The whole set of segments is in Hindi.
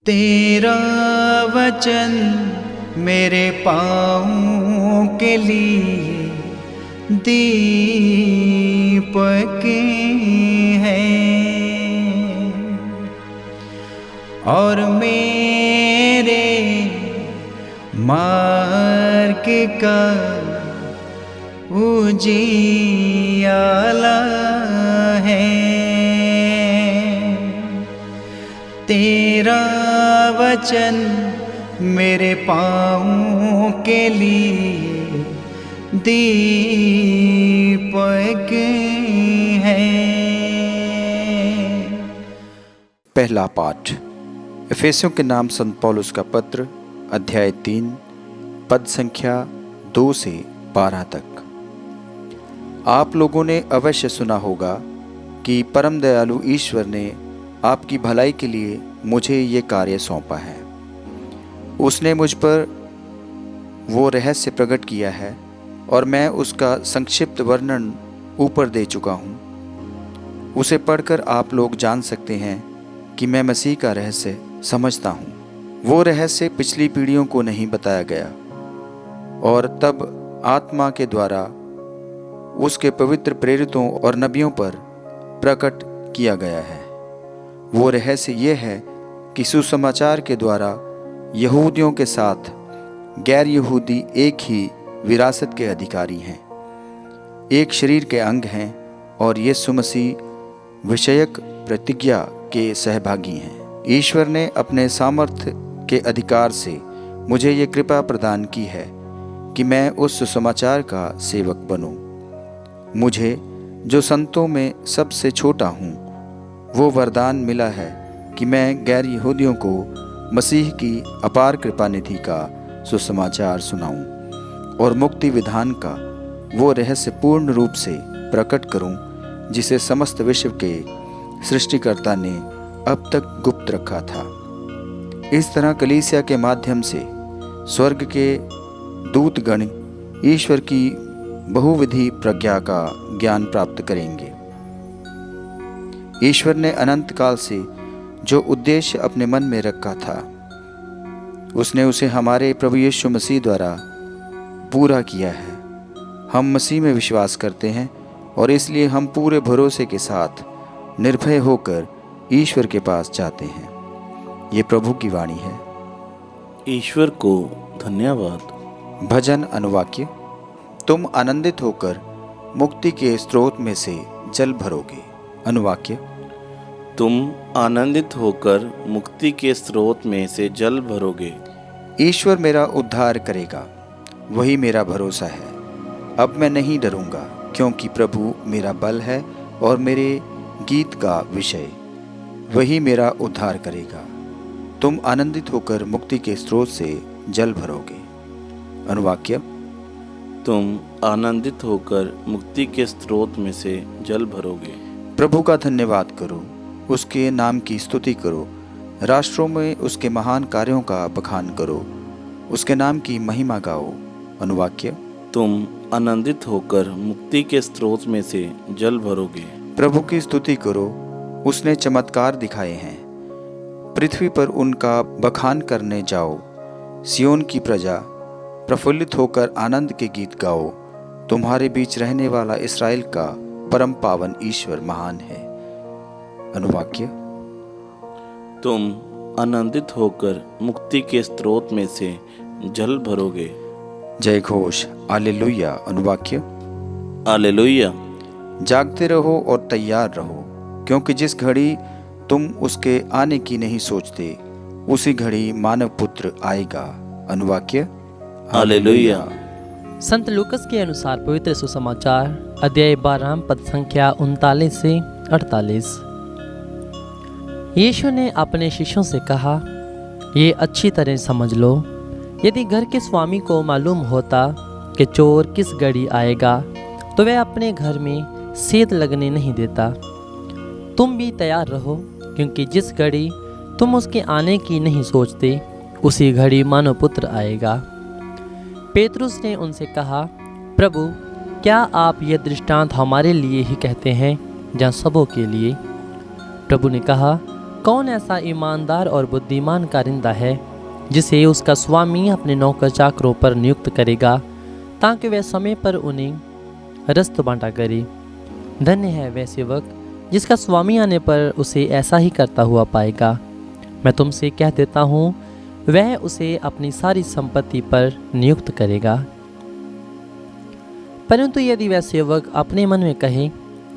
तेरा वचन मेरे पाँवों के लिए दीपक है और मेरे मार्ग का उजियाला है। तेरा वचन मेरे पाँवों के लिए दीपक है। पहला पाठ इफिसियों के नाम संत पौलुस का पत्र अध्याय 3 पद संख्या 2 से 12 तक। आप लोगों ने अवश्य सुना होगा कि परम दयालु ईश्वर ने आपकी भलाई के लिए मुझे ये कार्य सौंपा है। उसने मुझ पर वो रहस्य प्रकट किया है और मैं उसका संक्षिप्त वर्णन ऊपर दे चुका हूँ। उसे पढ़कर आप लोग जान सकते हैं कि मैं मसीह का रहस्य समझता हूँ। वो रहस्य पिछली पीढ़ियों को नहीं बताया गया और तब आत्मा के द्वारा उसके पवित्र प्रेरितों और नबियों पर प्रकट किया गया है। वो रहस्य ये है कि सुसमाचार के द्वारा यहूदियों के साथ गैर यहूदी एक ही विरासत के अधिकारी हैं, एक शरीर के अंग हैं और यीशु मसीह विषयक प्रतिज्ञा के सहभागी हैं। ईश्वर ने अपने सामर्थ्य के अधिकार से मुझे ये कृपा प्रदान की है कि मैं उस सुसमाचार का सेवक बनूं। मुझे जो संतों में सबसे छोटा हूँ वो वरदान मिला है कि मैं गैर यहूदियों को मसीह की अपार कृपा निधि का सुसमाचार सुनाऊं और मुक्ति विधान का वो रहस्य पूर्ण रूप से प्रकट करूं जिसे समस्त विश्व के सृष्टिकर्ता ने अब तक गुप्त रखा था। इस तरह कलीसिया के माध्यम से स्वर्ग के दूतगण ईश्वर की बहुविधि प्रज्ञा का ज्ञान प्राप्त करेंगे। ईश्वर ने अनंत काल से जो उद्देश्य अपने मन में रखा था उसने उसे हमारे प्रभु यीशु मसीह द्वारा पूरा किया है। हम मसीह में विश्वास करते हैं और इसलिए हम पूरे भरोसे के साथ निर्भय होकर ईश्वर के पास जाते हैं। ये प्रभु की वाणी है। ईश्वर को धन्यवाद। भजन अनुवाक्य। तुम आनंदित होकर मुक्ति के स्रोत में से जल भरोगे। अनुवाक्य। तुम आनंदित होकर मुक्ति के स्रोत में से जल भरोगे। ईश्वर मेरा उद्धार करेगा, वही मेरा भरोसा है। अब मैं नहीं डरूंगा क्योंकि प्रभु मेरा बल है और मेरे गीत का विषय। वही मेरा उद्धार करेगा। तुम आनंदित होकर मुक्ति के स्रोत से जल भरोगे। अनुवाक्य। तुम आनंदित होकर मुक्ति के स्रोत में से जल भरोगे। प्रभु का धन्यवाद करो, उसके नाम की स्तुति करो, राष्ट्रों में उसके महान कार्यों का बखान करो, उसके नाम की महिमा गाओ। अनुवाक्य। तुम आनंदित होकर मुक्ति के स्रोत में से जल भरोगे। प्रभु की स्तुति करो, उसने चमत्कार दिखाए हैं। पृथ्वी पर उनका बखान करने जाओ। सियोन की प्रजा प्रफुल्लित होकर आनंद के गीत गाओ। तुम्हारे बीच रहने वाला इस्राएल का परम पावन ईश्वर महान है। अनुवाक्य। तुम आनंदित होकर मुक्ति के स्रोत में से जल भरोगे। जय घोष। हालेलुया। अनुवाक्य। हालेलुया। जागते रहो और तैयार रहो, क्योंकि जिस घड़ी तुम उसके आने की नहीं सोचते उसी घड़ी मानव पुत्र आएगा। अनुवाक्य। हालेलुया। संत लूकस के अनुसार पवित्र सुसमाचार अध्याय 12 पद संख्या 39 से 48। यीशु ने अपने शिष्यों से कहा, ये अच्छी तरह समझ लो, यदि घर के स्वामी को मालूम होता कि चोर किस घड़ी आएगा तो वह अपने घर में सेंध लगने नहीं देता। तुम भी तैयार रहो, क्योंकि जिस घड़ी तुम उसके आने की नहीं सोचते उसी घड़ी मानव पुत्र आएगा। पेतरुस ने उनसे कहा, प्रभु, क्या आप यह दृष्टांत हमारे लिए ही कहते हैं या सबों के लिए? प्रभु ने कहा, कौन ऐसा ईमानदार और बुद्धिमान कारिंदा है जिसे उसका स्वामी अपने नौकर चाकरों पर नियुक्त करेगा ताकि वह समय पर उन्हें रस्त बांटा करे। धन्य है वह सेवक जिसका स्वामी आने पर उसे ऐसा ही करता हुआ पाएगा। मैं तुमसे कह देता हूँ, वह उसे अपनी सारी संपत्ति पर नियुक्त करेगा। परंतु यदि वह सेवक अपने मन में कहे,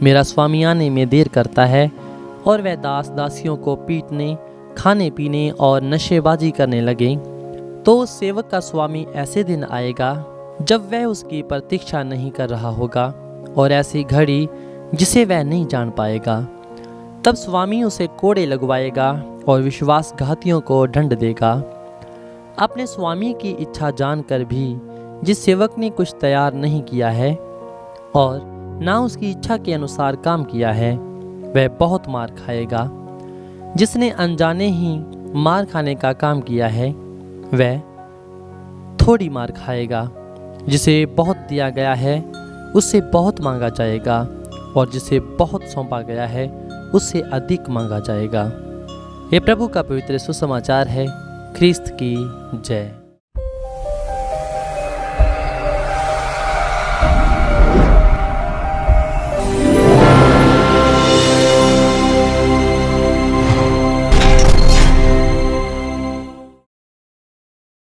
मेरा स्वामी आने में देर करता है, और वह दास दासियों को पीटने, खाने पीने और नशेबाजी करने लगे, तो उस सेवक का स्वामी ऐसे दिन आएगा जब वह उसकी प्रतीक्षा नहीं कर रहा होगा, और ऐसी घड़ी जिसे वह नहीं जान पाएगा। तब स्वामी उसे कोड़े लगवाएगा और विश्वासघातियों को दंड देगा। अपने स्वामी की इच्छा जानकर भी जिस सेवक ने कुछ तैयार नहीं किया है और ना उसकी इच्छा के अनुसार काम किया है, वह बहुत मार खाएगा। जिसने अनजाने ही मार खाने का काम किया है, वह थोड़ी मार खाएगा। जिसे बहुत दिया गया है उससे बहुत मांगा जाएगा, और जिसे बहुत सौंपा गया है उससे अधिक मांगा जाएगा। ये प्रभु का पवित्र सुसमाचार है। ख्रिस्त की जय।